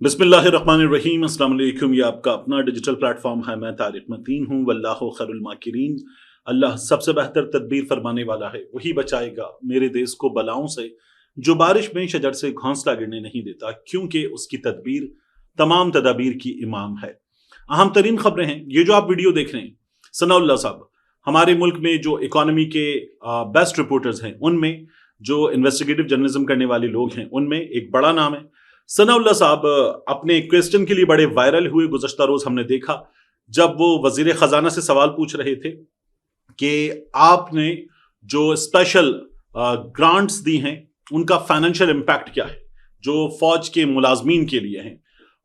बिस्मिल्लाहिर्रहमानिर्रहीम। अस्सलाम वालेकुम। ये आपका अपना डिजिटल प्लेटफॉर्म है। मैं तारिक मतीन हूँ। वल्लाहु खैरुल माकिरीन। अल्लाह सबसे बेहतर तदबीर फरमाने वाला है, वही बचाएगा मेरे देश को बलाओं से। जो बारिश में शजर से घोंसला गिरने नहीं देता, क्योंकि उसकी तदबीर तमाम तदाबीर की इमाम है। अहम तरीन खबरें हैं ये जो आप वीडियो देख रहे हैं। सनाउल्लाह साहब हमारे मुल्क में जो इकोनॉमी के बेस्ट रिपोर्टर्स हैं, उनमें जो इन्वेस्टिगेटिव जर्नलिज्म करने वाले लोग हैं, उनमें एक बड़ा नाम है सनाउल्लाह साहब। अपने क्वेश्चन के लिए बड़े वायरल हुए। गुज़श्ता रोज हमने देखा जब वो वजीर खजाना से सवाल पूछ रहे थे कि आपने जो स्पेशल ग्रांट्स दी हैं उनका फाइनेंशियल इम्पैक्ट क्या है, जो फौज के मुलाजमीन के लिए हैं।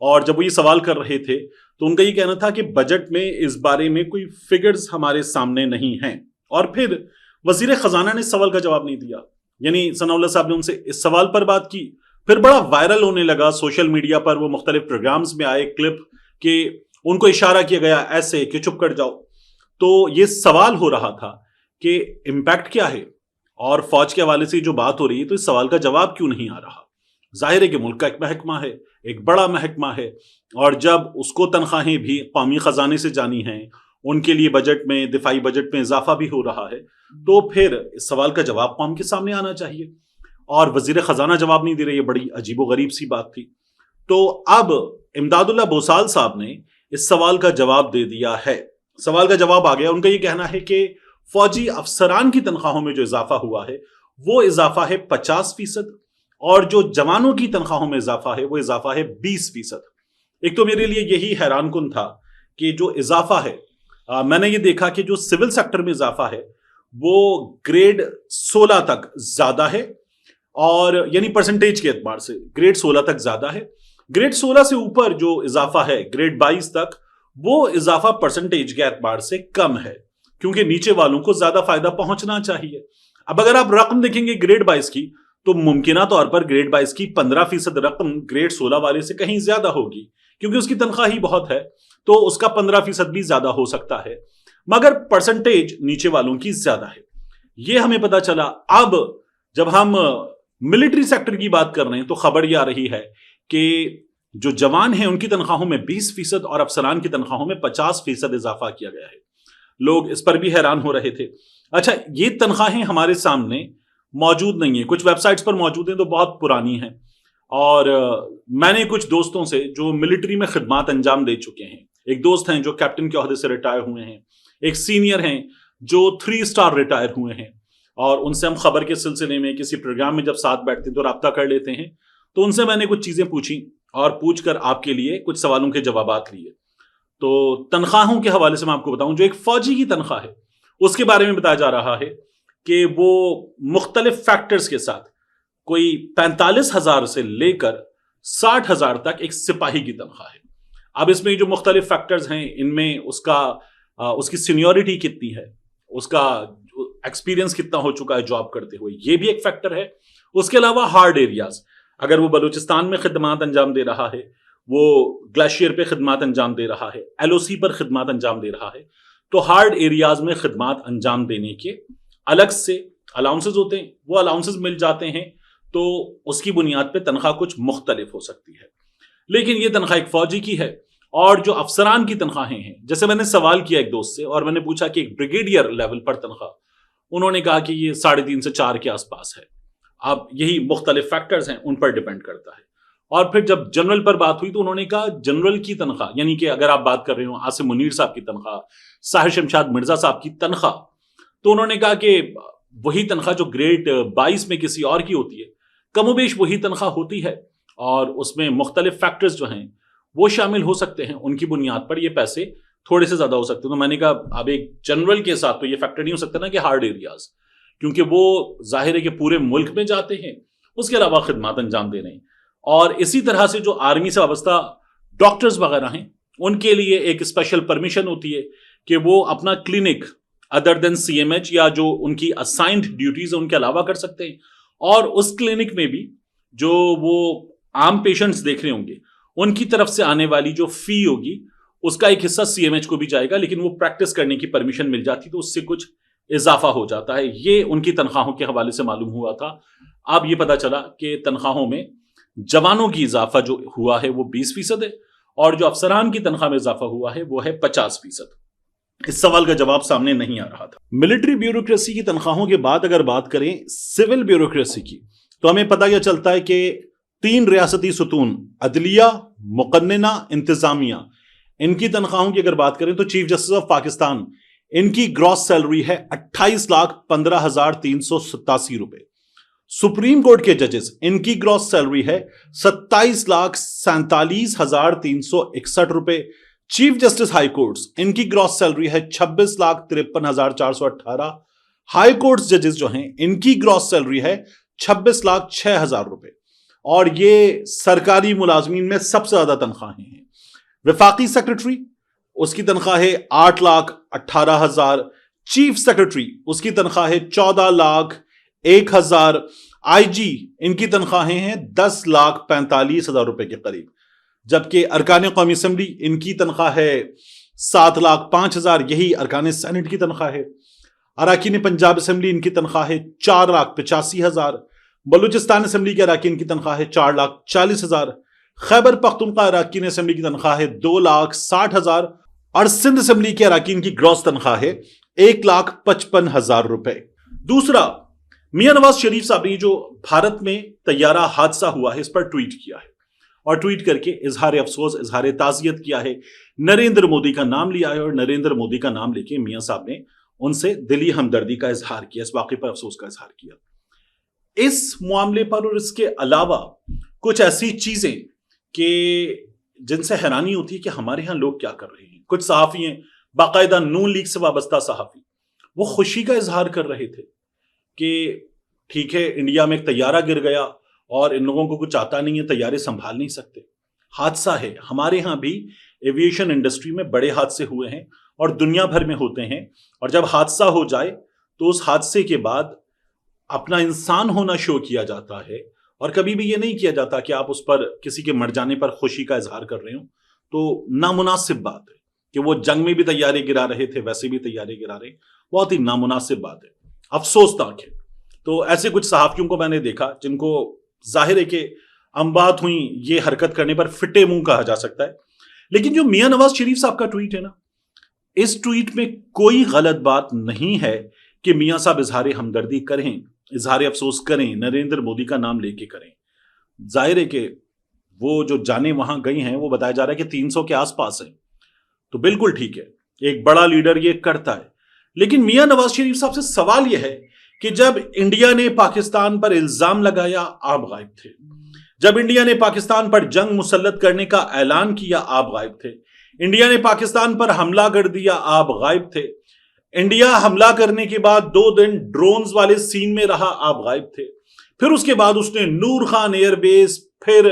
और जब वो ये सवाल कर रहे थे तो उनका ये कहना था कि बजट में इस बारे में कोई फिगर्स हमारे सामने नहीं हैं। और फिर वजीर खजाना ने सवाल का जवाब नहीं दिया, यानी सनाउल्लाह साहब ने उनसे इस सवाल पर बात की। फिर बड़ा वायरल होने लगा सोशल मीडिया पर, वो मुख्तलिफ प्रोग्राम्स में आए क्लिप कि उनको इशारा किया गया ऐसे कि चुप कर जाओ। तो ये सवाल हो रहा था कि इम्पैक्ट क्या है, और फौज के हवाले से जो बात हो रही है तो इस सवाल का जवाब क्यों नहीं आ रहा। जाहिर है कि मुल्क का एक महकमा है, एक बड़ा महकमा है, और जब उसको तनख्वाहें भी कौमी खजाने से जानी हैं, उनके लिए बजट में, दिफाई बजट में इजाफा भी हो रहा है, तो फिर इस सवाल का जवाब कौम के सामने आना चाहिए। और वजीर खजाना जवाब नहीं दे रही है, बड़ी अजीबो गरीब सी बात थी। तो अब इमदादुल्लाह बोसाल साहब ने इस सवाल का जवाब दे दिया है। सवाल का जवाब आ गया। उनका ये कहना है कि फौजी अफसरान की तनख्वाहों में जो इजाफा हुआ है वो इजाफा है 50%, और जो जवानों की तनख्वाहों में इजाफा है वो इजाफा है 20%। एक तो मेरे लिए यही हैरान कुन था कि जो इजाफा है, मैंने ये देखा कि जो सिविल सेक्टर में इजाफा है वो ग्रेड 16 तक ज्यादा है, और यानी परसेंटेज के एतबार से ग्रेड 16 तक ज्यादा है। ग्रेड 16 से ऊपर जो इजाफा है ग्रेड 22 तक, वो इजाफा परसेंटेज के एतबार से कम है, क्योंकि नीचे वालों को ज्यादा फायदा पहुंचना चाहिए। अब अगर आप रकम देखेंगे ग्रेड 22 की, तो मुमकिना तौर पर ग्रेड 22 की 15% रकम ग्रेड 16 वाले से कहीं ज्यादा होगी, क्योंकि उसकी तनख्वाह ही बहुत है, तो उसका 15% भी ज्यादा हो सकता है, मगर परसेंटेज नीचे वालों की ज्यादा है। यह हमें पता चला। अब जब हम मिलिट्री सेक्टर की बात कर रहे हैं तो खबर यह आ रही है कि जो जवान हैं उनकी तनख्वाहों में 20% और अफसरान की तनख्वाहों में 50% इजाफा किया गया है। लोग इस पर भी हैरान हो रहे थे। अच्छा, ये तनख्वाहें हमारे सामने मौजूद नहीं है, कुछ वेबसाइट्स पर मौजूद हैं तो बहुत पुरानी हैं। और मैंने कुछ दोस्तों से जो मिलिट्री में खिदमात अंजाम दे चुके हैं, एक दोस्त हैं जो कैप्टन के ओहदे से रिटायर हुए हैं, एक सीनियर हैं जो 3 स्टार रिटायर हुए हैं, और उनसे हम खबर के सिलसिले में किसी प्रोग्राम में जब साथ बैठते हैं तो राब्ता कर लेते हैं। तो उनसे मैंने कुछ चीजें पूछी और पूछकर आपके लिए कुछ सवालों के जवाबात लिए। तो तनख्वाहों के हवाले से मैं आपको बताऊं, जो एक फौजी की तनख्वाह है उसके बारे में बताया जा रहा है कि वो मुख्तलिफ फैक्टर्स के साथ कोई 45,000 से लेकर 60,000 तक एक सिपाही की तनख्वाह है। अब इसमें जो मुख्तलिफ फैक्टर्स हैं, इनमें उसकी सीनियोरिटी कितनी है, उसका एक्सपीरियंस कितना हो चुका है जॉब करते हुए, ये भी एक फैक्टर है। उसके अलावा हार्ड एरियाज, अगर वो बलूचिस्तान में खिदमात अंजाम दे रहा है, वो ग्लेशियर पे खिदमात अंजाम दे रहा है, LOC पर खिदमात अंजाम दे रहा है, तो हार्ड एरियाज में खिदमात अंजाम देने के अलग से अलाउंसेस होते हैं। वो अलाउंसेस मिल जाते हैं तो उसकी बुनियाद पे तनख्वाह कुछ मुख्तलिफ हो सकती है। लेकिन ये तनख्वाह एक फौजी की है। और जो अफसरान की तनख्वाहें हैं, जैसे मैंने सवाल किया एक दोस्त से और मैंने पूछा कि एक ब्रिगेडियर लेवल पर तनख्वाह, उन्होंने कहा कि ये 3.5 से 4 के आसपास है। अब यही मुख्तलिफ फैक्टर्स हैं, उन पर डिपेंड करता है। और फिर जब जनरल पर बात हुई तो उन्होंने कहा जनरल की तनख्वाह, यानी कि अगर आप बात कर रहे हो आसिम मुनीर साहब की तनख्वाह, साहिर शमशाद मिर्जा साहब की तनख्वाह, तो उन्होंने कहा कि वही तनख्वाह जो ग्रेड 22 में किसी और की होती है, कमोबेश वही तनख्वाह होती है, और उसमें मुख्तलिफ फैक्टर्स जो हैं वो शामिल हो सकते हैं। उनकी बुनियाद पर ये पैसे थोड़े से ज्यादा हो सकते हैं। तो मैंने कहा अब एक जनरल के साथ तो ये फैक्टर नहीं हो सकता ना कि हार्ड एरियाज, क्योंकि वो जाहिर है कि पूरे मुल्क में जाते हैं, उसके अलावा खिदमात अंजाम दे रहे हैं। और इसी तरह से जो आर्मी से वाबस्ता डॉक्टर्स वगैरह हैं, उनके लिए एक स्पेशल परमिशन होती है कि वो अपना क्लिनिक अदर देन CMH या जो उनकी असाइंड ड्यूटीज है उनके अलावा कर सकते हैं। और उस क्लिनिक में भी जो वो आम पेशेंट्स देख रहे होंगे, उनकी तरफ से आने वाली जो फी होगी उसका एक हिस्सा CMH को भी जाएगा, लेकिन वो प्रैक्टिस करने की परमिशन मिल जाती तो उससे कुछ इजाफा हो जाता है। ये उनकी तनख्वाहों के हवाले से मालूम हुआ था। अब ये पता चला कि तनख्वाहों में जवानों की इजाफा जो हुआ है वो 20% है, और जो अफसरान की तनख्वाह में इजाफा हुआ है वो है 50%। इस सवाल का जवाब सामने नहीं आ रहा था। मिलिट्री ब्यूरोक्रेसी की तनख्वाहों के बाद अगर बात करें सिविल ब्यूरोक्रेसी की, तो हमें पता यह चलता है कि 3 रियासती सुतून अदलिया, मुकन्नना, इंतजामिया, इनकी तनख्वाहों की अगर बात करें तो चीफ जस्टिस ऑफ पाकिस्तान, इनकी ग्रॉस सैलरी है 28,15,387 रुपए। सुप्रीम कोर्ट के जजेस, इनकी ग्रॉस सैलरी है 27,47,361 रुपए। चीफ जस्टिस हाई कोर्ट्स, इनकी ग्रॉस सैलरी है 26,53,418। हाई कोर्ट्स जजेस जो हैं, इनकी ग्रॉस सैलरी है 26,06,000 रुपए। और ये सरकारी मुलाजमीन में सबसे ज्यादा तनख्वाहें हैं। विफाकी सेक्रेटरी, उसकी तनख्वाह है 8,18,000। चीफ सेक्रेटरी, उसकी तनख्वाह है 14,01,000। आईजी, इनकी तनख्वाहें हैं 10,45,000 रुपए के करीब। जबकि अरकान कौमी असम्बली, इनकी तनख्वाह है 7,05,000। यही अरकान सेनेट की तनख्वाह है। अराकीन पंजाब असम्बली, इनकी तनख्वाह है 4,85,000। बलूचिस्तान असम्बली के अराकीन की तनख्वाह है 4,40,000। खैबर पख्तूनख्वा अराकीन असम्बली की तनख्वाह है 2,60,000। और सिंध असम्बली के अराकीन की ग्रॉस तनख्वाह है 1,55,000 रुपए। दूसरा, मियां नवाज शरीफ साहब ने जो भारत में तैयारा हादसा हुआ है इस पर ट्वीट किया है, और ट्वीट करके इजहार अफसोस, इजहार ताज़ियत किया है। नरेंद्र मोदी का नाम लिया है, और नरेंद्र मोदी का नाम लेके मियां साहब ने उनसे दिली हमदर्दी का इजहार किया, इस वाक़े पर अफसोस का इजहार किया। इस मामले पर और इसके अलावा कुछ ऐसी चीजें कि जिनसे हैरानी होती है कि हमारे यहां लोग क्या कर रहे हैं। कुछ सहाफी हैं, बाकायदा नून लीग से वाबस्ता सहाफी, वो खुशी का इजहार कर रहे थे कि ठीक है, इंडिया में एक तैयारा गिर गया और इन लोगों को कुछ आता नहीं है, तैयारे संभाल नहीं सकते, हादसा है। हमारे यहां भी एविएशन इंडस्ट्री में बड़े हादसे हुए हैं और दुनिया भर में होते हैं, और जब हादसा हो जाए तो उस हादसे के बाद अपना इंसान होना शो किया जाता है, और कभी भी ये नहीं किया जाता कि आप उस पर किसी के मर जाने पर खुशी का इजहार कर रहे हो। तो नामुनासिब बात है कि वो जंग में भी तैयारे गिरा रहे थे, वैसे भी तैयारे गिरा रहे, बहुत ही नामुनासिब बात है, अफसोसनाक है। तो ऐसे कुछ सहाफियों को मैंने देखा जिनको जाहिर है कि अम्बात हुई, ये हरकत करने पर फिटे मुंह कहा जा सकता है। लेकिन जो मियां नवाज शरीफ साहब का ट्वीट है ना, इस ट्वीट में कोई गलत बात नहीं है कि मियां साहब इजहार हमदर्दी करें, इजहार अफसोस करें, नरेंद्र मोदी का नाम लेके करें। जाहिर है कि वो जो जाने वहां गई हैं वो बताया जा रहा है कि 300 के आसपास है, तो बिल्कुल ठीक है, एक बड़ा लीडर ये करता है। लेकिन मियां नवाज शरीफ साहब से सवाल यह है कि जब इंडिया ने पाकिस्तान पर इल्जाम लगाया, आप गायब थे। जब इंडिया ने पाकिस्तान पर जंग मुसल्लत करने का ऐलान किया, आप गायब थे। इंडिया ने पाकिस्तान पर हमला कर दिया, आप गायब थे। इंडिया हमला करने के बाद 2 दिन ड्रोन्स वाले सीन में रहा, आप गायब थे। फिर उसके बाद उसने नूर खान एयरबेस, फिर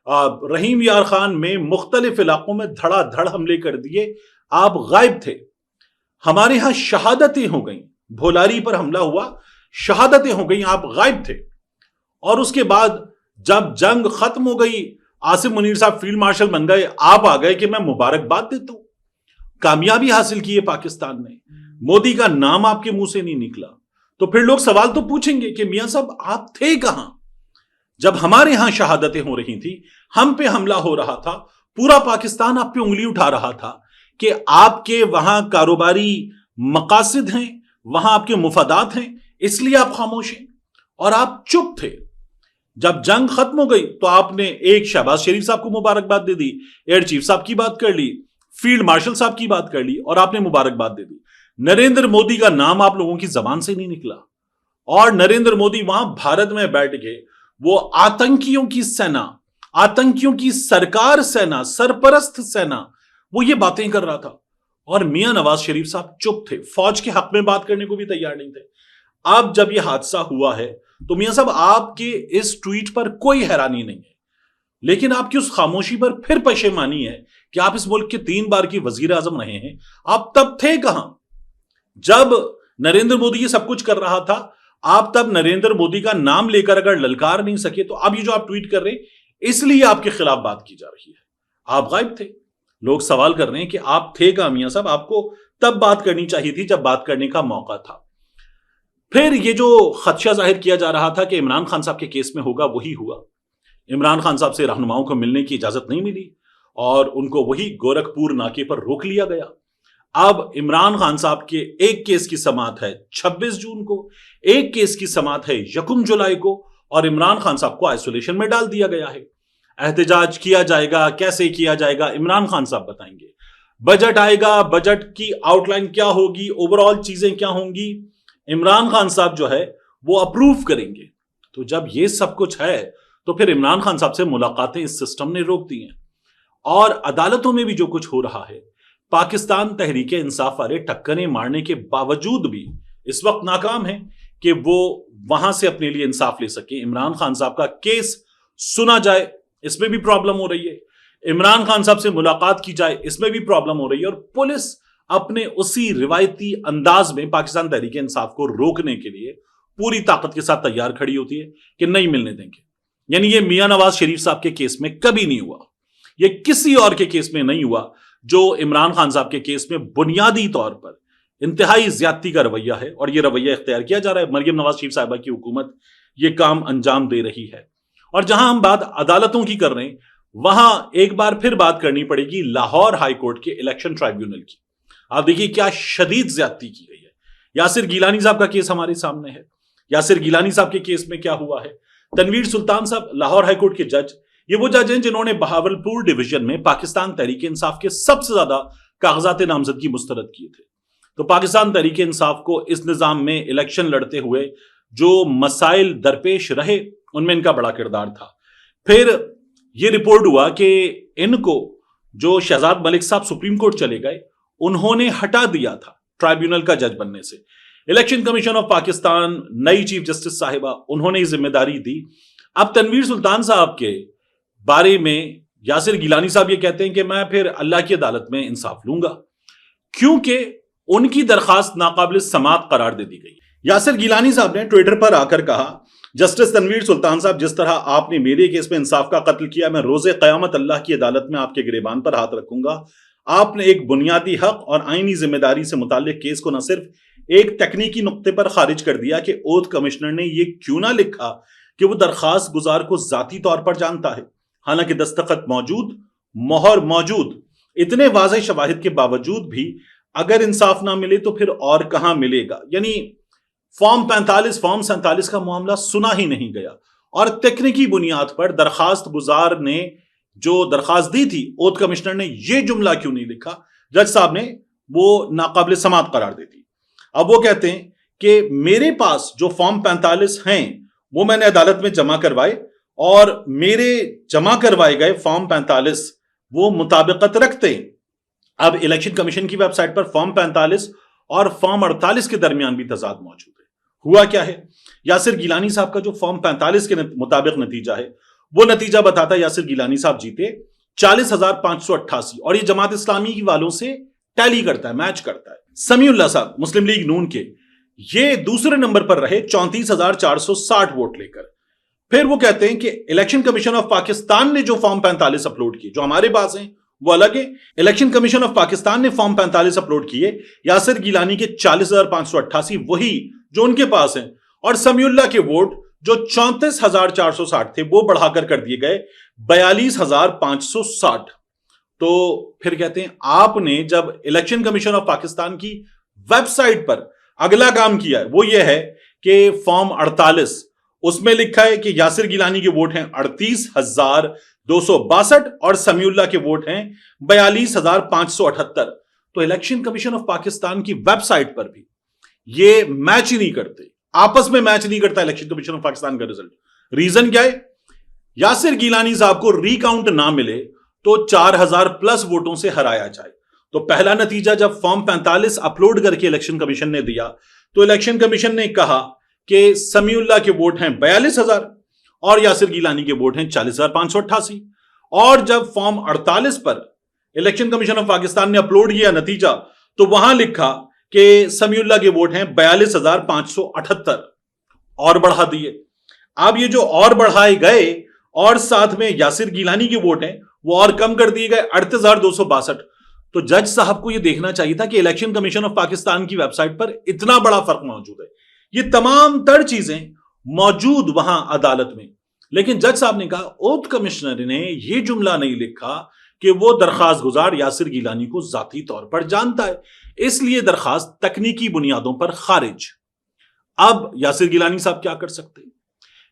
रहीम यार खान में मुख्तलिफ इलाकों में धड़ाधड़ हमले कर दिए, आप गायब थे। हमारे यहां शहादतें हो गई, भोलारी पर हमला हुआ, शहादतें हो गई, आप गायब थे। और उसके बाद जब जंग खत्म हो गई, आसिम मुनीर साहब फील्ड मार्शल बन गए, आप आ गए कि मैं मुबारकबाद देता हूं, कामयाबी हासिल की है पाकिस्तान ने, मोदी का नाम आपके मुंह से नहीं निकला। तो फिर लोग सवाल तो पूछेंगे कि मियां साहब आप थे कहां जब हमारे यहां शहादतें हो रही थी, हम पे हमला हो रहा था, पूरा पाकिस्तान आप पे उंगली उठा रहा था कि आपके वहां कारोबारी मकासद हैं, वहां आपके मुफादात हैं, इसलिए आप खामोश हैं और आप चुप थे। जब जंग खत्म हो गई तो आपने एक शहबाज शरीफ साहब को मुबारकबाद दे दी, एयर चीफ साहब की बात कर ली, फील्ड मार्शल साहब की बात कर ली और आपने मुबारकबाद दे दी। नरेंद्र मोदी का नाम आप लोगों की जबान से नहीं निकला, और नरेंद्र मोदी वहां भारत में बैठ के वो आतंकियों की सेना, आतंकियों की सरकार सेना, सरपरस्त सेना, वो ये बातें कर रहा था। और मियां नवाज शरीफ साहब चुप थे, फौज के हक में बात करने को भी तैयार नहीं थे। अब जब यह हादसा हुआ है तो मियां साहब आपके इस ट्वीट पर कोई हैरानी नहीं है, लेकिन आपकी उस खामोशी पर फिर पशेमानी है कि आप इस मुल्क के 3 बार की वजीर आजम रहे हैं। आप तब थे कहां जब नरेंद्र मोदी ये सब कुछ कर रहा था? आप तब नरेंद्र मोदी का नाम लेकर अगर ललकार नहीं सके तो अब ये जो आप ट्वीट कर रहे हैं, इसलिए आपके खिलाफ बात की जा रही है। आप गायब थे। लोग सवाल कर रहे हैं कि आप थे कहां मियां साहब, आपको तब बात करनी चाहिए थी जब बात करने का मौका था। फिर ये जो खदशा जाहिर किया जा रहा था कि इमरान खान साहब के केस में होगा, वही हुआ। عمران خان صاحب سے رہنماؤں کو ملنے کی اجازت نہیں ملی اور ان کو وہی گورکھپور ناکے پر روک لیا گیا۔ اب عمران خان صاحب کے ایک کیس کی سماعت ہے 26 جون کو، ایک کیس کی سماعت ہے 1 جولائی کو، اور عمران خان صاحب کو آئسولیشن میں ڈال دیا گیا ہے۔ احتجاج کیا جائے گا، کیسے کیا جائے گا، عمران خان صاحب بتائیں گے۔ بجٹ آئے گا، بجٹ کی آؤٹ لائن کیا ہوگی، اوور آل چیزیں کیا ہوں گی، عمران خان صاحب جو ہے وہ اپروو کریں گے۔ تو جب یہ سب کچھ ہے تو پھر عمران خان صاحب سے ملاقاتیں اس سسٹم نے روک دی ہیں، اور عدالتوں میں بھی جو کچھ ہو رہا ہے، پاکستان تحریک انصاف والے ٹکریں مارنے کے باوجود بھی اس وقت ناکام ہیں کہ وہ وہاں سے اپنے لیے انصاف لے سکے۔ عمران خان صاحب کا کیس سنا جائے، اس میں بھی پرابلم ہو رہی ہے، عمران خان صاحب سے ملاقات کی جائے، اس میں بھی پرابلم ہو رہی ہے، اور پولیس اپنے اسی روایتی انداز میں پاکستان تحریک انصاف کو روکنے کے لیے پوری طاقت کے ساتھ تیار کھڑی ہوتی ہے کہ نہیں ملنے دیں گے۔ یعنی یہ میاں نواز شریف صاحب کے کیس میں کبھی نہیں ہوا، یہ کسی اور کے کیس میں نہیں ہوا جو عمران خان صاحب کے کیس میں بنیادی طور پر انتہائی زیادتی کا رویہ ہے، اور یہ رویہ اختیار کیا جا رہا ہے۔ مریم نواز شریف صاحبہ کی حکومت یہ کام انجام دے رہی ہے۔ اور جہاں ہم بات عدالتوں کی کر رہے ہیں، وہاں ایک بار پھر بات کرنی پڑے گی لاہور ہائی کورٹ کے الیکشن ٹرائیبیونل کی۔ آپ دیکھیے کیا شدید زیادتی کی گئی ہے۔ یاسر گیلانی صاحب کا کیس ہمارے سامنے ہے۔ یاسر گیلانی صاحب کے کیس میں کیا ہوا ہے؟ تنویر سلطان صاحب لاہور ہائی کورٹ کے جج، یہ وہ جج ہیں جنہوں نے بہاولپور ڈویژن میں پاکستان تحریک انصاف کے سب سے زیادہ کاغذات نامزدگی مسترد کیے تھے۔ تو پاکستان تحریک انصاف کو اس نظام میں الیکشن لڑتے ہوئے جو مسائل درپیش رہے، ان میں ان کا بڑا کردار تھا۔ پھر یہ رپورٹ ہوا کہ ان کو جو شہزاد ملک صاحب سپریم کورٹ چلے گئے، انہوں نے ہٹا دیا تھا ٹرائیبیونل کا جج بننے سے۔ الیکشن کمیشن آف پاکستان نئی چیف جسٹس صاحبہ، انہوں نے یہ ذمہ داری دی۔ اب تنویر سلطان صاحب کے بارے میں یاسر گیلانی صاحب یہ کہتے ہیں کہ میں پھر اللہ کی عدالت میں انصاف لوں گا، کیونکہ ان کی درخواست ناقابل سماعت قرار دے دی گئی۔ یاسر گیلانی صاحب نے ٹویٹر پر آ کر کہا، جسٹس تنویر سلطان صاحب، جس طرح آپ نے میرے کیس میں انصاف کا قتل کیا، میں روز قیامت اللہ کی عدالت میں آپ کے گریبان پر ہاتھ رکھوں گا۔ آپ نے ایک بنیادی حق اور آئینی ذمہ داری سے متعلق کیس کو نہ صرف ایک تکنیکی نقطے پر خارج کر دیا کہ اوتھ کمشنر نے یہ کیوں نہ لکھا کہ وہ درخواست گزار کو ذاتی طور پر جانتا ہے، حالانکہ دستخط موجود، مہر موجود، اتنے واضح شواہد کے باوجود بھی اگر انصاف نہ ملے تو پھر اور کہاں ملے گا۔ یعنی فارم 45 فارم 47 کا معاملہ سنا ہی نہیں گیا، اور تکنیکی بنیاد پر درخواست گزار نے جو درخواست دی تھی، اوتھ کمشنر نے یہ جملہ کیوں نہیں لکھا، جج صاحب نے وہ ناقابل سماعت قرار دے دی۔ اب وہ کہتے ہیں کہ میرے پاس جو فارم 45 ہیں وہ میں نے عدالت میں جمع کروائے، اور میرے جمع کروائے گئے فارم 45 وہ مطابقت رکھتے ہیں۔ اب الیکشن کمیشن کی ویب سائٹ پر فارم 45 اور فارم 48 کے درمیان بھی تضاد موجود ہے۔ ہوا کیا ہے؟ یاسر گیلانی صاحب کا جو فارم 45 کے مطابق نتیجہ ہے، وہ نتیجہ بتاتا ہے یاسر گیلانی صاحب جیتے 40,588، اور یہ جماعت اسلامی والوں سے ٹیلی کرتا ہے، میچ کرتا ہے۔ سمیع اللہ صاحب مسلم لیگ نون کے، یہ دوسرے نمبر پر رہے 34,460 ووٹ لے کر۔ پھر وہ کہتے ہیں کہ الیکشن کمیشن آف پاکستان نے جو فارم 45 اپلوڈ کیے، جو ہمارے پاس ہیں وہ الگ ہے، الیکشن کمیشن آف پاکستان نے فارم 45 اپلوڈ کیے، یاسر گیلانی کے 40,588 وہی جو ان کے پاس ہیں، اور سمیع اللہ کے ووٹ جو 34,460 تھے وہ بڑھا کر دیے گئے 42,560۔ تو پھر کہتے ہیں آپ نے جب الیکشن کمیشن آف پاکستان کی ویب سائٹ پر اگلا کام کیا ہے، وہ یہ ہے کہ فارم 48، اس میں لکھا ہے کہ یاسر گیلانی کے ووٹ ہیں 38,262 اور سمیع اللہ کے ووٹ ہیں 42,578۔ تو الیکشن کمیشن آف پاکستان کی ویب سائٹ پر بھی یہ میچ ہی نہیں کرتے، آپس میں میچ نہیں کرتا الیکشن کمیشن آف پاکستان کا رزلٹ۔ ریزن کیا ہے؟ یاسر گیلانی صاحب کو ری کاؤنٹ نہ ملے تو 4,000 پلس ووٹوں سے ہرایا جائے۔ تو پہلا نتیجہ جب فارم 45 اپلوڈ کر کے الیکشن کمیشن نے دیا، تو الیکشن کمیشن نے کہا کہ سمیع اللہ کے ووٹ ہیں 42,000 اور یاسر گیلانی کے ووٹ ہیں 40,588۔ اور جب form 48 per election commission of Pakistan نے اپلوڈ کیا نتیجہ، تو وہاں لکھا کہ سمیع اللہ کے ووٹ ہیں 42,578، اور بڑھا دیے۔ اب یہ جو اور بڑھائے گئے اور ساتھ میں یاسر گیلانی کے ووٹ ہیں وہ اور کم کر دیے گئے 38,262۔ تو جج صاحب کو یہ دیکھنا چاہیے تھا کہ الیکشن کمیشن آف پاکستان کی ویب سائٹ پر اتنا بڑا فرق موجود ہے، یہ تمام تر چیزیں موجود وہاں عدالت میں، لیکن جج صاحب نے کہا اوتھ کمشنر نے یہ جملہ نہیں لکھا کہ وہ درخواست گزار یاسر گیلانی کو ذاتی طور پر جانتا ہے، اس لیے درخواست تکنیکی بنیادوں پر خارج۔ اب یاسر گیلانی صاحب کیا کر سکتے؟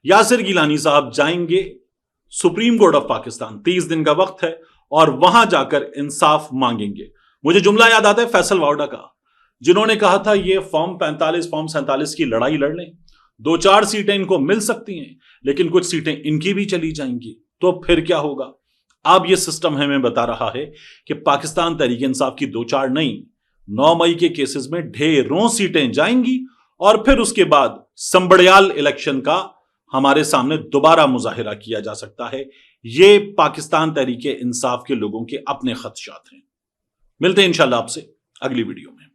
یاسر گیلانی صاحب جائیں گے سپریم کورٹ آف پاکستان، 30 دن کا وقت ہے، اور وہاں جا کر انصاف مانگیں گے۔ مجھے جملہ یاد آتا ہے فیصل واوڈا کا، جنہوں نے کہا تھا یہ فارم 45 فارم 47 کی لڑائی لڑ لیں، 2-4 سیٹیں ان کو مل سکتی ہیں لیکن کچھ سیٹیں ان کی بھی چلی جائیں گی، تو پھر کیا ہوگا؟ اب یہ سسٹم ہمیں بتا رہا ہے کہ پاکستان تحریک انصاف کی 2-4 نہیں، 9 مئی کے کیسز میں ڈھیروں سیٹیں جائیں گی، اور پھر اس کے بعد سمبڑیال الیکشن کا ہمارے سامنے دوبارہ مظاہرہ کیا جا سکتا ہے۔ یہ پاکستان تحریک انصاف کے لوگوں کے اپنے خدشات ہیں۔ ملتے ہیں انشاءاللہ آپ سے اگلی ویڈیو میں۔